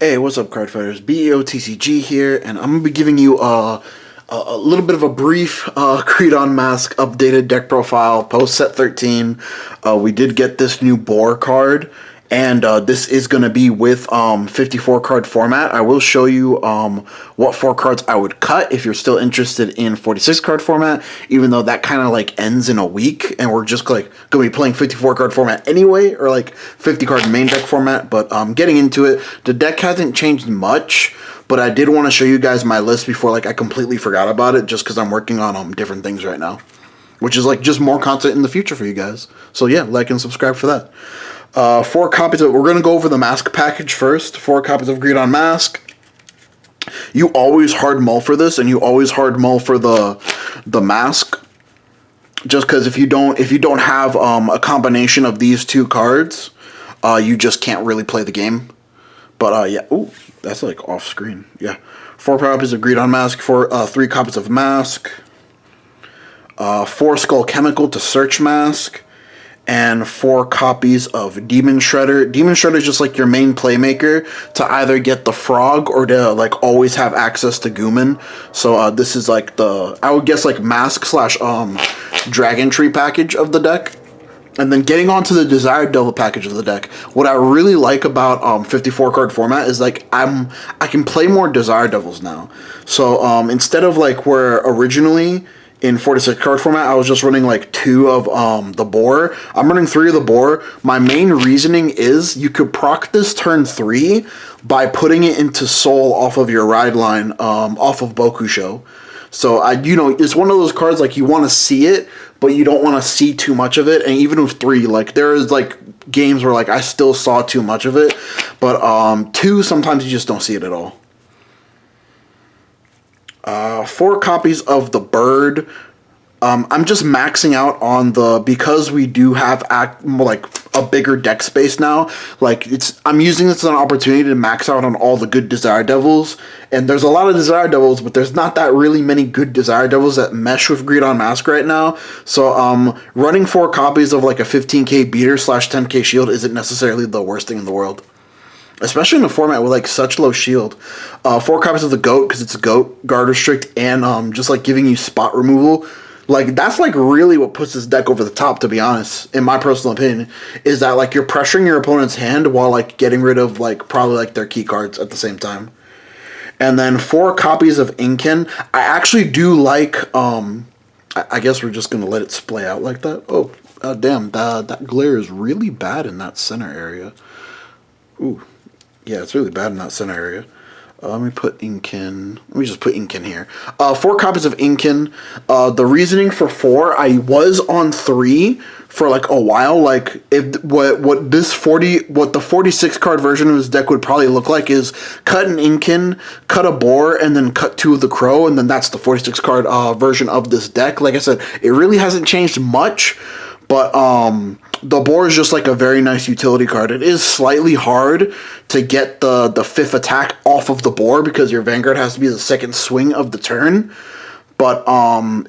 Hey, what's up, card fighters? BEOTCG here, and I'm gonna be giving you a little bit of a brief GREEDON Mask updated deck profile post set 13. We did get this new Boar card, and this is gonna be with 54 card format. I will show you what 4 cards I would cut if you're still interested in 46 card format, even though that kind of like ends in a week, and we're just like gonna be playing 54 card format anyway, or like 50 card main deck format. But getting into it, the deck hasn't changed much, but I did want to show you guys my list before like I completely forgot about it, just because I'm working on different things right now, which is like just more content in the future for you guys. So yeah, like and subscribe for that. 4 copies of, we're going to go over the mask package first. 4 copies of GREEDON Mask. You always hard mull for this, and you always hard mull for the mask, just because if you don't have a combination of these 2 cards, you just can't really play the game. But yeah, ooh, that's like off screen. Yeah, 4 copies of GREEDON Mask, 3 copies of Mask, 4 Skull Chemical to search Mask, and 4 copies of Demon Shredder. Demon Shredder is just like your main playmaker to either get the frog or to like always have access to Gooman. So this is like the, I would guess, like mask slash dragon tree package of the deck. And then getting onto the Desired Devil package of the deck, what I really like about 54 card format is like I can play more Desired Devils now. So instead of like where originally in 46 card format I was just running like 2 of the Boar, I'm running 3 of the Boar. My main reasoning is you could proc this turn 3 by putting it into Soul off of your ride line, off of Bokusho. So it's one of those cards like you want to see it, but you don't want to see too much of it. And even with 3, like there is like games where like I still saw too much of it, but 2 sometimes you just don't see it at all. 4 copies of the Bird. I'm just maxing out on the, because we do have like a bigger deck space now, like I'm using this as an opportunity to max out on all the good Desire Devils, and there's a lot of Desire Devils, but there's not that really many good Desire Devils that mesh with GREEDON Mask right now. So running 4 copies of like a 15k beater slash 10k shield isn't necessarily the worst thing in the world, especially in a format with like such low shield. 4 copies of the Goat, because it's a Goat, guard restrict, and just like giving you spot removal. Like, that's, like, really what puts this deck over the top, to be honest, in my personal opinion, is that, like, you're pressuring your opponent's hand while, like, getting rid of, like, probably, like, their key cards at the same time. And then 4 copies of Inken. I actually do like, I guess we're just going to let it splay out like that. Oh, damn, that glare is really bad in that center area. Ooh, yeah, it's really bad in that center area. Let me put Inken. Let me just put Inken here. 4 copies of Inken. The reasoning for 4, I was on 3 for like a while. Like what the 46 card version of this deck would probably look like is cut an Inken, cut a Boar, and then cut 2 of the Crow, and then that's the 46 card version of this deck. Like I said, it really hasn't changed much, but the Boar is just like a very nice utility card. It is slightly hard to get the 5th attack off of the Boar because your Vanguard has to be the 2nd swing of the turn. But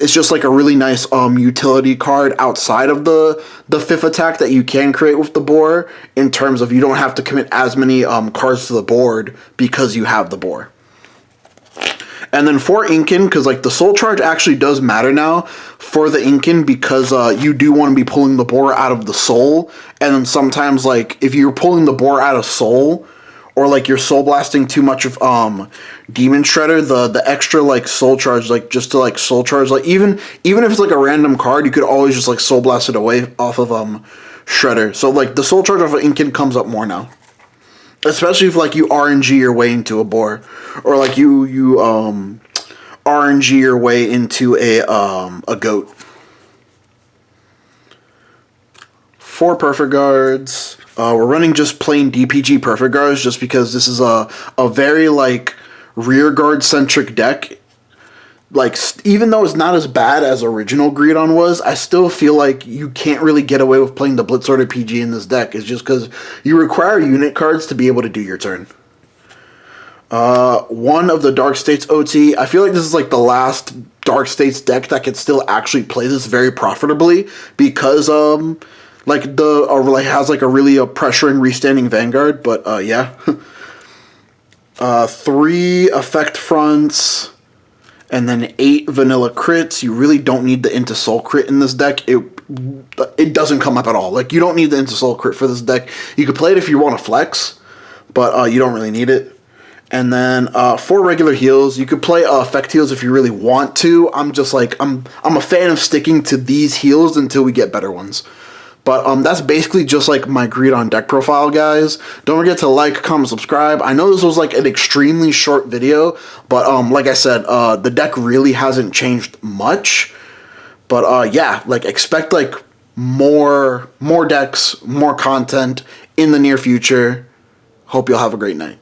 it's just like a really nice utility card outside of the 5th attack that you can create with the Boar, in terms of you don't have to commit as many cards to the board because you have the Boar. And then for Inken, because like the Soul Charge actually does matter now for the Inken, because you do want to be pulling the Boar out of the Soul. And then sometimes, like, if you're pulling the Boar out of Soul, or like you're Soul Blasting too much of Demon Shredder, the extra like Soul Charge, like just to like Soul Charge, like even if it's like a random card, you could always just like Soul Blast it away off of Shredder. So like the Soul Charge of Inken comes up more now. Especially if like you RNG your way into a Boar, or like you RNG your way into a Goat. 4 Perfect Guards. We're running just plain DPG Perfect Guards just because this is a very like rear guard centric deck. Like, even though it's not as bad as original GREEDON was, I still feel like you can't really get away with playing the Blitz Order PG in this deck. It's just because you require unit cards to be able to do your turn. 1 of the Dark States OT. I feel like this is like the last Dark States deck that can still actually play this very profitably, because like, has like a really pressuring restanding Vanguard, but yeah. 3 effect fronts, and then 8 vanilla crits. You really don't need the Into Soul crit in this deck. It doesn't come up at all. Like, you don't need the Into Soul crit for this deck. You could play it if you want to flex, but you don't really need it. And then 4 regular heals. You could play effect heals if you really want to. I'm just like, I'm a fan of sticking to these heals until we get better ones. But that's basically just like my GREEDON deck profile, guys. Don't forget to like, comment, subscribe. I know this was like an extremely short video, but like I said, the deck really hasn't changed much. But yeah, like expect like more decks, more content in the near future. Hope you'll have a great night.